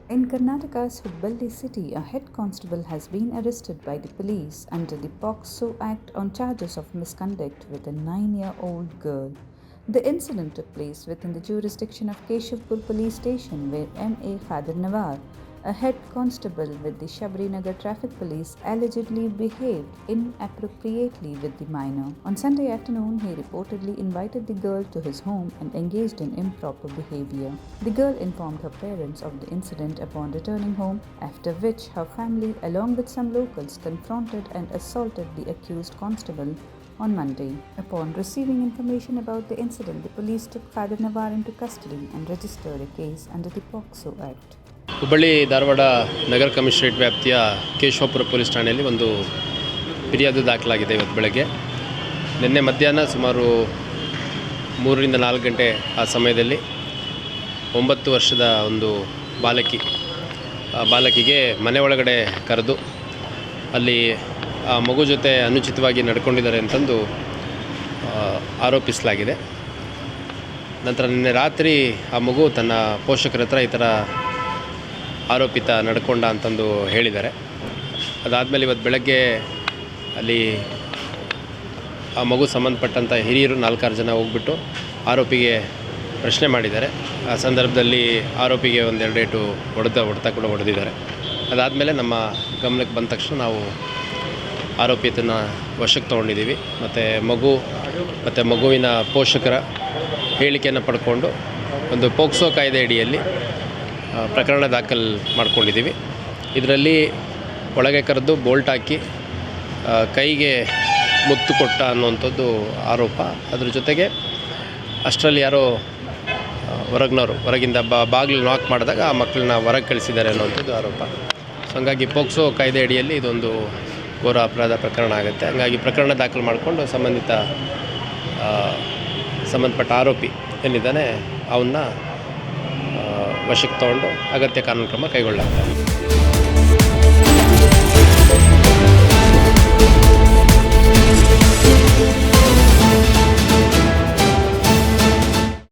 In Karnataka's Hubballi city, a head constable has been arrested by the police under the POCSO Act on charges of misconduct with a 9-year-old girl. The incident took place within the jurisdiction of Keshavpur police station, where M.A. Father Nawar, a head constable with the Shabrinagar traffic police, allegedly behaved inappropriately with the minor. On Sunday afternoon, he reportedly invited the girl to his home and engaged in improper behavior. The girl informed her parents of the incident upon returning home, after which her family, along with some locals, confronted and assaulted the accused constable on Monday. Upon receiving information about the incident, the police took Father Nawar into custody and registered a case under the POCSO Act. Hubballi Dharwad Nagar commissionerate ವ್ಯಾಪ್ತಿಯ Keshavapura police ಠಾಣೆಯಲ್ಲಿ ಒಂದು ಫಿರ್ಯಾದು ದಾಖಲಾಗಿದೆ. ಇವತ್ತು ಬೆಳಗ್ಗೆ ನಿನ್ನೆ ಮಧ್ಯಾಹ್ನ ಸುಮಾರು 3ರಿಂದ 4 ಗಂಟೆ ಆ ಸಮಯದಲ್ಲಿ 9 ವರ್ಷದ ಒಂದು ಬಾಲಕಿಗೆ ಮನೆ ಒಳಗಡೆ ಕರೆದು ಅಲ್ಲಿ ಆ ಮಗು ಜೊತೆ ಅನುಚಿತವಾಗಿ ನಡ್ಕೊಂಡಿದ್ದಾರೆ ಅಂತಂದು ಆರೋಪಿಸಲಾಗಿದೆ. ನಂತರ ನಿನ್ನೆ ರಾತ್ರಿ ಆ ಮಗು ತನ್ನ ಪೋಷಕರ ಹತ್ರ ಈ ಥರ ಆರೋಪಿತ ನಡ್ಕೊಂಡ ಅಂತಂದು ಹೇಳಿದ್ದಾರೆ. ಅದಾದಮೇಲೆ ಇವತ್ತು ಬೆಳಗ್ಗೆ ಅಲ್ಲಿ ಆ ಮಗು ಸಂಬಂಧಪಟ್ಟಂಥ ಹಿರಿಯರು 4-6 ಜನ ಹೋಗ್ಬಿಟ್ಟು ಆರೋಪಿಗೆ ಪ್ರಶ್ನೆ ಮಾಡಿದ್ದಾರೆ. ಆ ಸಂದರ್ಭದಲ್ಲಿ ಆರೋಪಿಗೆ 1-2 ಏಟು ಹೊಡೆತ ಕೂಡ ಹೊಡೆದಿದ್ದಾರೆ. ಅದಾದಮೇಲೆ ನಮ್ಮ ಗಮನಕ್ಕೆ ಬಂದ ತಕ್ಷಣ ನಾವು ಆರೋಪಿತನ ವಶಕ್ಕೆ ತೊಗೊಂಡಿದ್ದೀವಿ. ಮತ್ತು ಮಗುವಿನ ಪೋಷಕರ ಹೇಳಿಕೆಯನ್ನು ಪಡ್ಕೊಂಡು ಒಂದು ಪೋಕ್ಸೋ ಕಾಯ್ದೆ ಅಡಿಯಲ್ಲಿ ಪ್ರಕರಣ ದಾಖಲು ಮಾಡ್ಕೊಂಡಿದ್ದೀವಿ. ಇದರಲ್ಲಿ ಒಳಗೆ ಕರೆದು ಬೋಲ್ಟ್ ಹಾಕಿ ಕೈಗೆ ಮುತ್ತು ಕೊಟ್ಟ ಅನ್ನುವಂಥದ್ದು ಆರೋಪ. ಅದ್ರ ಜೊತೆಗೆ ಅಷ್ಟರಲ್ಲಿ ಯಾರೋ ಹೊರಗಿಂದ ಬಾಗಿಲು ನಾಕ್ ಮಾಡಿದಾಗ ಆ ಮಕ್ಕಳನ್ನ ಹೊರಗೆ ಕಳಿಸಿದ್ದಾರೆ ಅನ್ನುವಂಥದ್ದು ಆರೋಪ. ಸೊ ಹಂಗಾಗಿ ಪೋಕ್ಸೋ ಕಾಯ್ದೆ ಅಡಿಯಲ್ಲಿ ಇದೊಂದು ಘೋರ ಅಪರಾಧ ಪ್ರಕರಣ ಆಗುತ್ತೆ. ಹಂಗಾಗಿ ಪ್ರಕರಣ ದಾಖಲು ಮಾಡಿಕೊಂಡು ಸಂಬಂಧಪಟ್ಟ ಆರೋಪಿ ಏನಿದ್ದಾನೆ ಅವನ್ನ ವಶಕ್ಕೆ ತಗೊಂಡು ಅಗತ್ಯ ಕಾನೂನು ಕ್ರಮ ಕೈಗೊಳ್ಳಲಾಗ್ತದೆ.